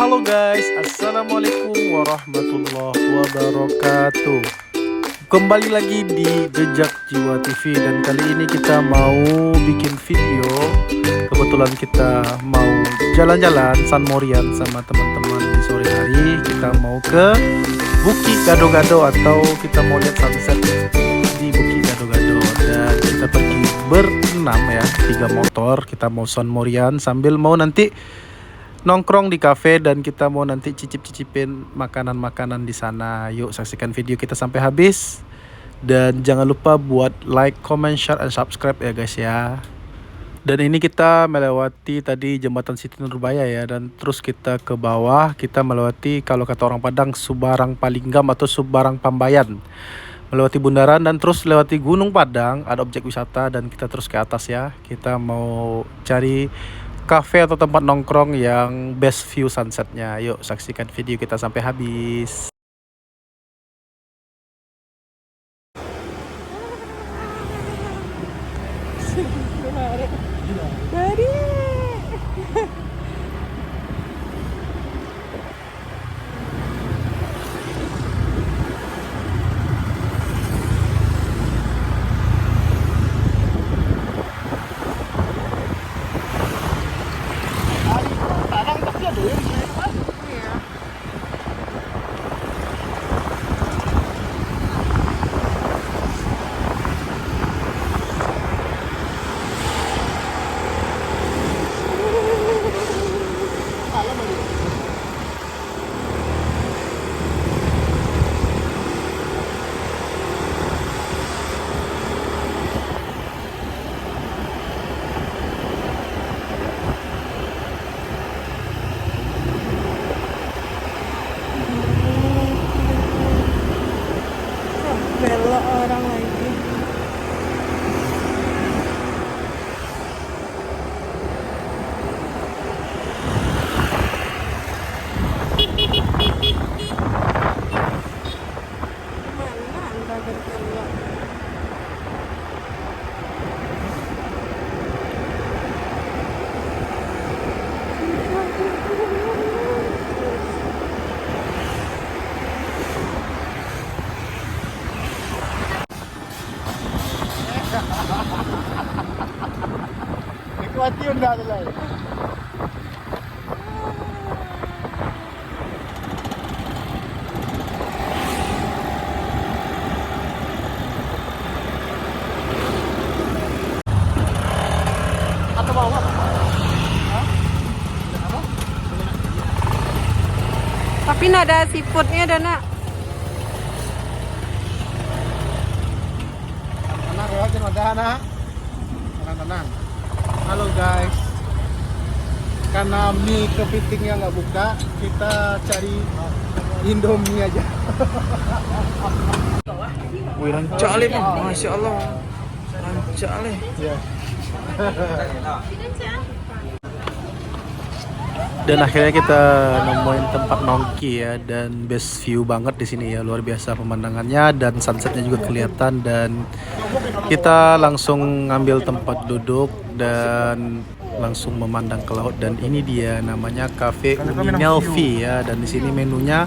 Halo guys, Assalamualaikum warahmatullahi wabarakatuh. Kembali lagi di Jejak Jiwa TV. Dan kali ini kita mau bikin video. Kebetulan kita mau jalan-jalan San Morian sama teman-teman di sore hari. Kita mau ke Bukit Gado-Gado, atau kita mau lihat sunset di Bukit Gado-Gado. Dan kita pergi berenam ya, 3 motor. Kita mau San Morian sambil mau nanti nongkrong di kafe, dan kita mau nanti cicip-cicipin makanan-makanan di sana. Yuk saksikan video kita sampai habis, dan jangan lupa buat like, comment, share, and subscribe ya guys ya. Dan ini kita melewati tadi jembatan Siti Nurbaya ya, dan terus kita ke bawah, kita melewati, kalau kata orang Padang, Subarang Palinggam atau Subarang Pambayan, melewati bundaran dan terus lewati Gunung Padang, ada objek wisata, dan kita terus ke atas ya. Kita mau cari kafe atau tempat nongkrong yang best view sunsetnya. Yuk saksikan video kita sampai habis. Belok orang lagi. Mana Anda berkelok? Nikmati enggak adalah. Atau bawa apa? Tapi nggak ada seafoodnya, Dana. Tenang ya, jangan ada. Tenang. Halo guys, karena mie kepitingnya nggak buka, kita cari Indomie aja. Wih, rancak le, Masya Allah. Rancak le. Ya. Dan akhirnya kita nemuin tempat nongki ya, dan best view banget di sini ya, luar biasa pemandangannya dan sunsetnya juga kelihatan. Dan kita langsung ngambil tempat duduk dan langsung memandang ke laut. Dan ini dia namanya Cafe Uni Nelvi ya, dan di sini menunya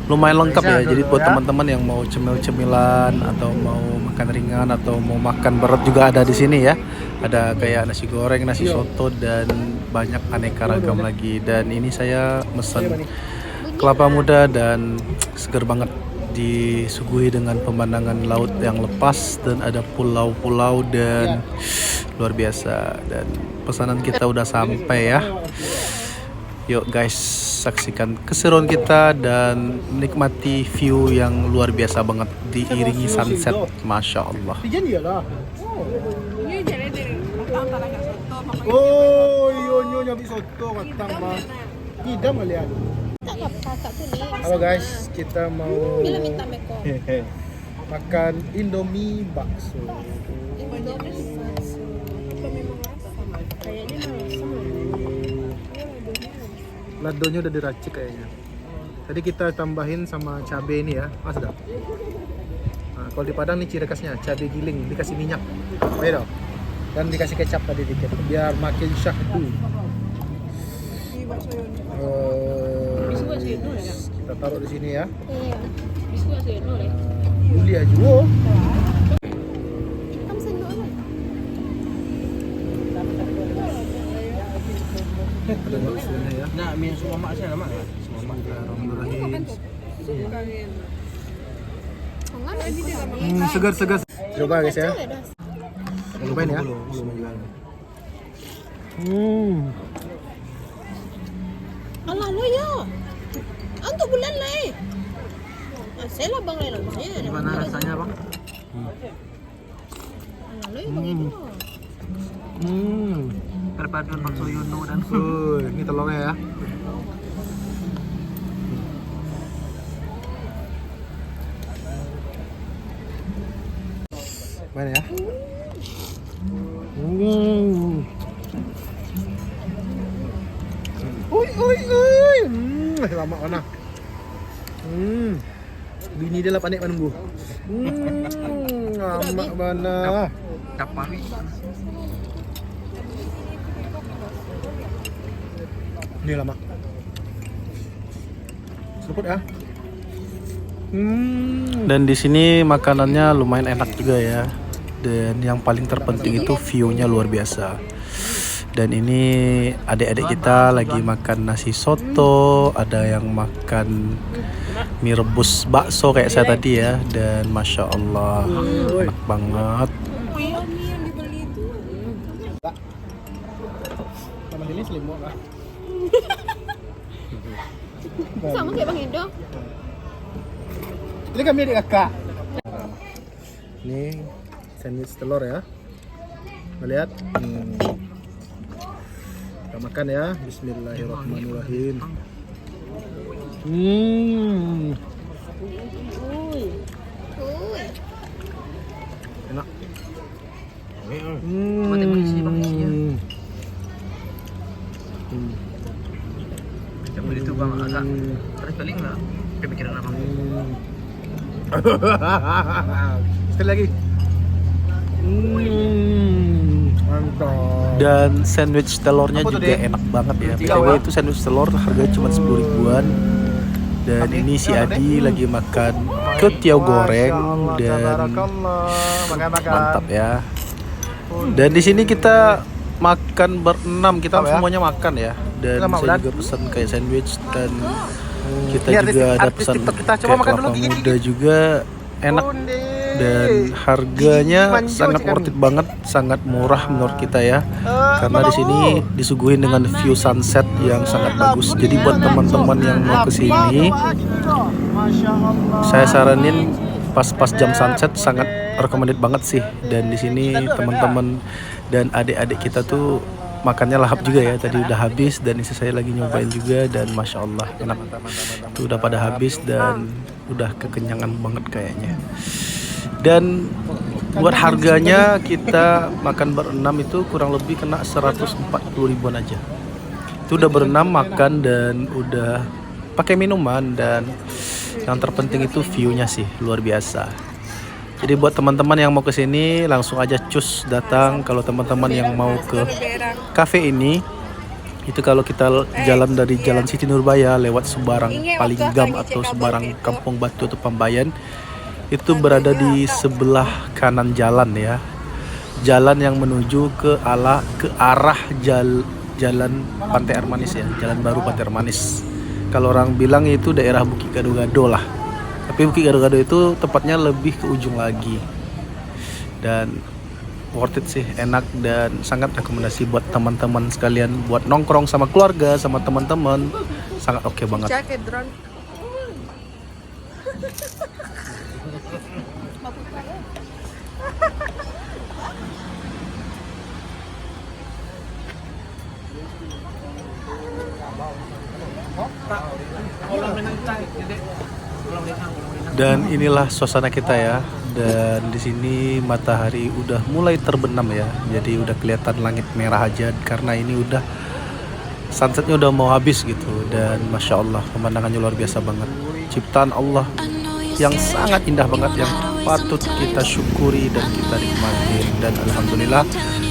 lumayan lengkap ya. Jadi buat teman-teman yang mau cemil-cemilan atau mau makan ringan atau mau makan berat juga ada di sini ya. Ada kayak nasi goreng, nasi soto, dan banyak aneka ragam lagi. Dan ini saya mesen kelapa muda dan seger banget, disuguhi dengan pemandangan laut yang lepas dan ada pulau-pulau dan luar biasa. Dan pesanan kita udah sampai ya. Yuk guys, saksikan keseruan kita dan nikmati view yang luar biasa banget diiringi sunset. Masya Allah. Oh, iyo nyabi soto katang mah. Tidak melihat. Halo guys, kita mau makan Indomie bakso. Ladonya udah diracik kayaknya. Tadi kita tambahin sama cabai ini ya, mas dah. Nah, kalau di Padang nih ciri khasnya cabai giling dikasih minyak, beda. Dan dikasih kecap tadi dikit biar makin syahdu. Kita taruh di sini ya. Iya. Beli aja. Wow. Kamu sendok lah. Ada baksonya ya. Nah, mie semua mak saya mak. Semua mak. Bismillahirrahmanirrahim. Enggak, Segar. Coba guys ya. Cobain ya. Allah lo ya. Untuk bulan lain. Saya lah bang lain saya. Gimana rasanya bang? Allah lo ya bang itu. Perpaduan bakso Yono dan Ini telurnya ya. Mana ya? Ui. Lama mana? Bini dia lah panik menunggu. Lama mana? kapari. Ini lama. Seruput ya. Dan di sini makanannya lumayan enak juga ya. Dan yang paling terpenting itu view-nya luar biasa. Dan ini adik-adik kita lagi makan nasi soto, ada yang makan mie rebus bakso kayak saya tadi ya. Dan masya Allah enak banget. Sama ini selimut lah. Sama kayak Bang Edo. Ini kami adik kakak. Ini sandwich telur ya. Lihat. Kita makan ya. Bismillahirrahmanirrahim. Enak. Buat yang isi bang isi ya. Coba itu bang agak terus kali nggak kepikiran abang. Sekali lagi. Mantap. Dan sandwich telurnya juga enak banget ya. BTW itu sandwich telur harganya cuma 10 ribuan. Dan ini si Adi lagi makan ketiau goreng dan mantap ya. Dan di sini kita makan berenam, kita semuanya makan ya. Dan saya juga pesan kayak sandwich dan kita juga ada pesan kayak kelapa muda juga enak. Dan harganya sangat worth it banget, sangat murah menurut kita ya. Karena di sini disuguhin dengan view sunset yang sangat bagus. Jadi buat teman-teman yang mau ke sini, saya saranin pas jam sunset sangat recommended banget sih. Dan di sini teman-teman dan adik-adik kita tuh makannya lahap juga ya. Tadi udah habis dan istri saya lagi nyobain juga dan masya Allah enak. Itu udah pada habis dan udah kekenyangan banget kayaknya. Dan buat harganya kita makan berenam itu kurang lebih kena 140 ribuan aja. Itu udah berenam makan dan udah pakai minuman dan yang terpenting itu view-nya sih luar biasa. Jadi buat teman-teman yang mau ke sini langsung aja cus datang. Kalau teman-teman yang mau ke cafe ini itu kalau kita jalan dari Jalan Siti Nurbaya lewat Sebarang Palinggam atau Sebarang Kampung Batu atau Pambayan, itu berada di sebelah kanan jalan ya. Jalan yang menuju ke arah jalan Pantai Air Manis ya, Jalan Baru Pantai Air Manis. Kalau orang bilang itu daerah Bukit Gado-Gado lah. Tapi Bukit Gado-Gado itu tepatnya lebih ke ujung lagi. Dan worth it sih, enak dan sangat rekomendasi buat teman-teman sekalian buat nongkrong sama keluarga, sama teman-teman. Sangat oke banget. Jaket drone. Dan inilah suasana kita ya. Dan di sini matahari udah mulai terbenam ya. Jadi udah kelihatan langit merah aja karena ini udah sunsetnya udah mau habis gitu. Dan masya Allah pemandangannya luar biasa banget. Ciptaan Allah yang sangat indah banget yang patut kita syukuri dan kita nikmatin. Dan alhamdulillah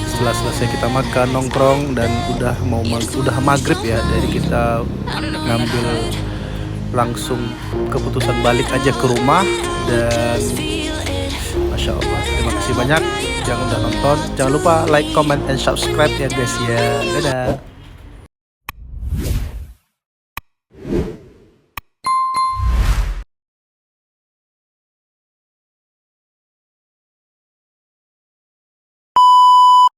setelah selesai kita makan nongkrong dan udah maghrib ya. Jadi kita ngambil langsung keputusan balik aja ke rumah. Dan Masya Allah, terima kasih banyak yang udah nonton. Jangan lupa like, comment, and subscribe ya guys ya. Dadah.